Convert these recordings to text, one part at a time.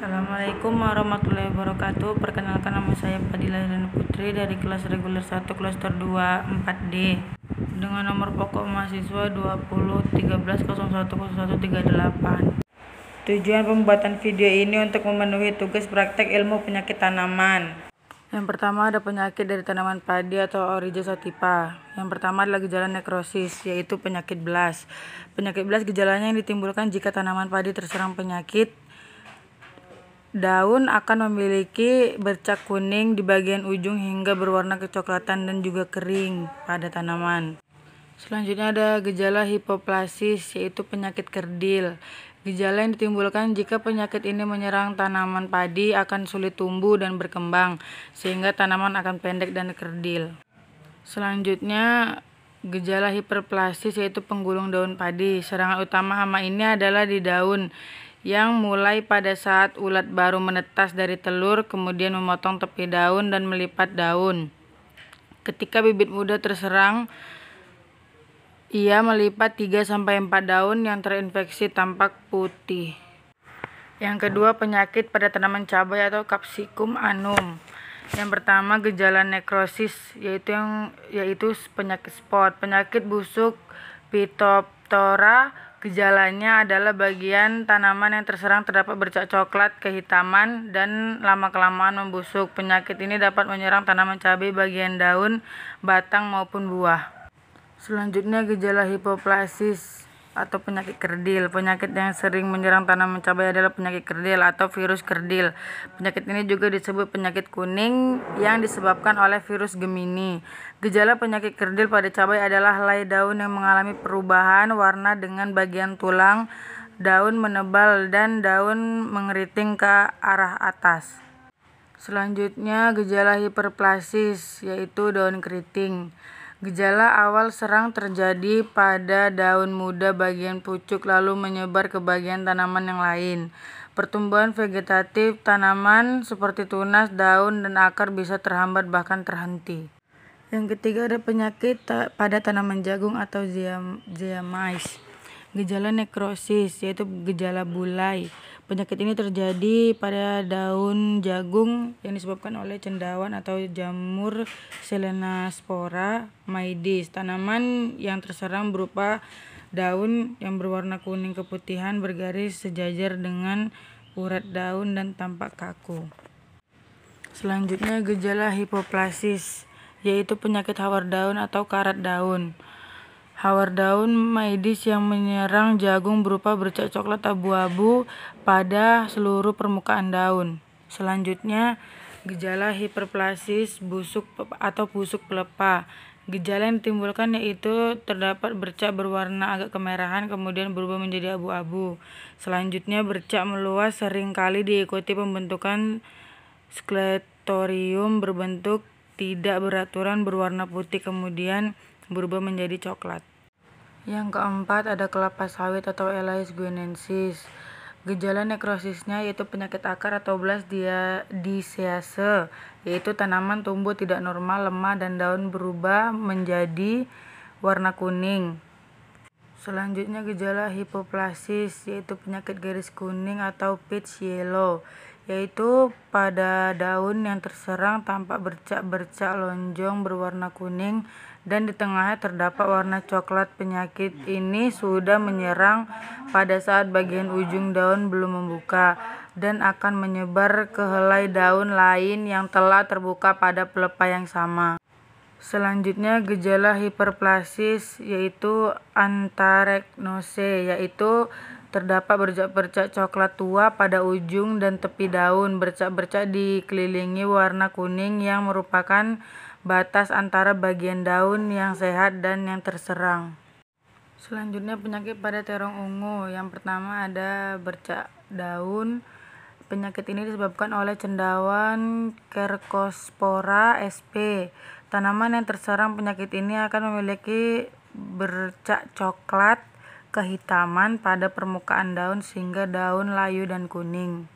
Assalamualaikum warahmatullahi wabarakatuh. Perkenalkan, nama saya Fadila Irani Putri dari kelas reguler 1 klaster 2 4D dengan nomor pokok mahasiswa 2013010138. Tujuan pembuatan video ini untuk memenuhi tugas praktek ilmu penyakit tanaman. Yang pertama ada penyakit dari tanaman padi atau Oryza sativa. Yang pertama adalah gejala nekrosis, yaitu penyakit blas. Penyakit blas gejalanya yang ditimbulkan jika tanaman padi terserang penyakit. Daun akan memiliki bercak kuning di bagian ujung hingga berwarna kecoklatan dan juga kering pada tanaman. Selanjutnya ada gejala hipoplasis, yaitu penyakit kerdil. Gejala yang ditimbulkan jika penyakit ini menyerang tanaman padi akan sulit tumbuh dan berkembang, sehingga tanaman akan pendek dan kerdil. Selanjutnya gejala hiperplasis, yaitu penggulung daun padi. Serangan utama hama ini adalah di daun, yang mulai pada saat ulat baru menetas dari telur, kemudian memotong tepi daun dan melipat daun. Ketika bibit muda terserang, ia melipat 3-4 daun yang terinfeksi tampak putih. Yang kedua, penyakit pada tanaman cabai atau Capsicum annum. Yang pertama gejala nekrosis, yaitu penyakit spot. Penyakit busuk Phytophthora, gejalanya adalah bagian tanaman yang terserang terdapat bercak coklat kehitaman dan lama-kelamaan membusuk. Penyakit ini dapat menyerang tanaman cabai bagian daun, batang maupun buah. Selanjutnya gejala hipoplasis atau penyakit kerdil. Penyakit yang sering menyerang tanaman cabai adalah penyakit kerdil atau virus kerdil. Penyakit ini juga disebut penyakit kuning yang disebabkan oleh virus Gemini. Gejala penyakit kerdil pada cabai adalah helai daun yang mengalami perubahan warna dengan bagian tulang daun menebal dan daun mengeriting ke arah atas. Selanjutnya gejala hiperplasis, yaitu daun keriting. Gejala awal serang terjadi pada daun muda bagian pucuk lalu menyebar ke bagian tanaman yang lain. Pertumbuhan vegetatif tanaman seperti tunas, daun, dan akar bisa terhambat bahkan terhenti. Yang ketiga ada penyakit pada tanaman jagung atau Zea mays. Gejala nekrosis, yaitu gejala bulai. Penyakit ini terjadi pada daun jagung yang disebabkan oleh cendawan atau jamur Selenospora maydis. Tanaman yang terserang berupa daun yang berwarna kuning keputihan, bergaris sejajar dengan urat daun dan tampak kaku. Selanjutnya gejala hipoplasis, yaitu penyakit hawar daun atau karat daun. Hawar daun maydis yang menyerang jagung berupa bercak coklat abu-abu pada seluruh permukaan daun. Selanjutnya gejala hiperplasis busuk atau busuk pelepah. Gejala yang ditimbulkan yaitu terdapat bercak berwarna agak kemerahan kemudian berubah menjadi abu-abu. Selanjutnya bercak meluas, seringkali diikuti pembentukan sklerotium berbentuk tidak beraturan berwarna putih kemudian berubah menjadi coklat. Yang keempat ada kelapa sawit atau Elais guinensis. Gejala nekrosisnya yaitu penyakit akar atau blas disease, yaitu tanaman tumbuh tidak normal, lemah, dan daun berubah menjadi warna kuning. Selanjutnya gejala hipoplasis, yaitu penyakit garis kuning atau pitch yellow, yaitu pada daun yang terserang tampak bercak-bercak lonjong berwarna kuning dan di tengahnya terdapat warna coklat. Penyakit ini sudah menyerang pada saat bagian ujung daun belum membuka dan akan menyebar ke helai daun lain yang telah terbuka pada pelepah yang sama. Selanjutnya gejala hiperplasis, yaitu anthracnose, yaitu terdapat bercak-bercak coklat tua pada ujung dan tepi daun. Bercak-bercak dikelilingi warna kuning yang merupakan batas antara bagian daun yang sehat dan yang terserang. Selanjutnya penyakit pada terong ungu. Yang pertama ada bercak daun. Penyakit ini disebabkan oleh cendawan Cercospora sp. Tanaman yang terserang penyakit ini akan memiliki bercak coklat kehitaman pada permukaan daun sehingga daun layu dan kuning.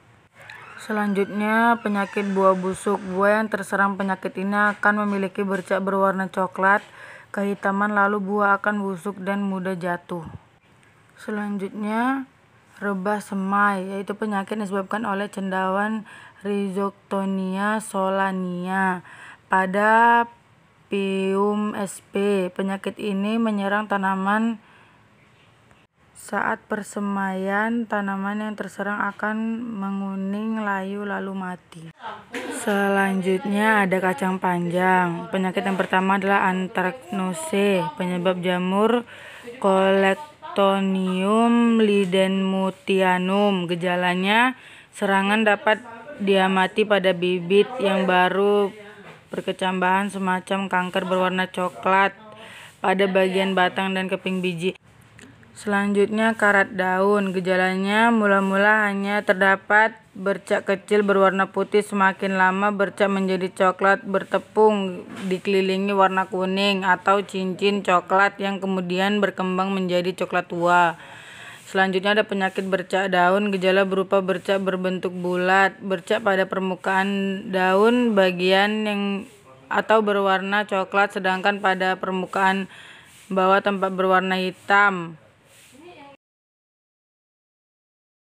Selanjutnya penyakit buah busuk. Buah yang terserang penyakit ini akan memiliki bercak berwarna coklat kehitaman lalu buah akan busuk dan mudah jatuh. Selanjutnya rebah semai, yaitu penyakit yang disebabkan oleh cendawan Rhizoctonia solania pada Pium sp. Penyakit ini menyerang tanaman saat persemaian. Tanaman yang terserang akan menguning layu lalu mati. Selanjutnya ada kacang panjang. Penyakit yang pertama adalah anthracnose, penyebab jamur Colectonium lidenmutianum. Gejalanya, serangan dapat diamati pada bibit yang baru berkecambahan semacam kanker berwarna coklat pada bagian batang dan keping biji. Selanjutnya karat daun. Gejalanya mula-mula hanya terdapat bercak kecil berwarna putih, semakin lama bercak menjadi coklat bertepung dikelilingi warna kuning atau cincin coklat yang kemudian berkembang menjadi coklat tua. Selanjutnya ada penyakit bercak daun. Gejala berupa bercak berbentuk bulat, bercak pada permukaan daun bagian yang atau berwarna coklat, sedangkan pada permukaan bawah tampak berwarna hitam.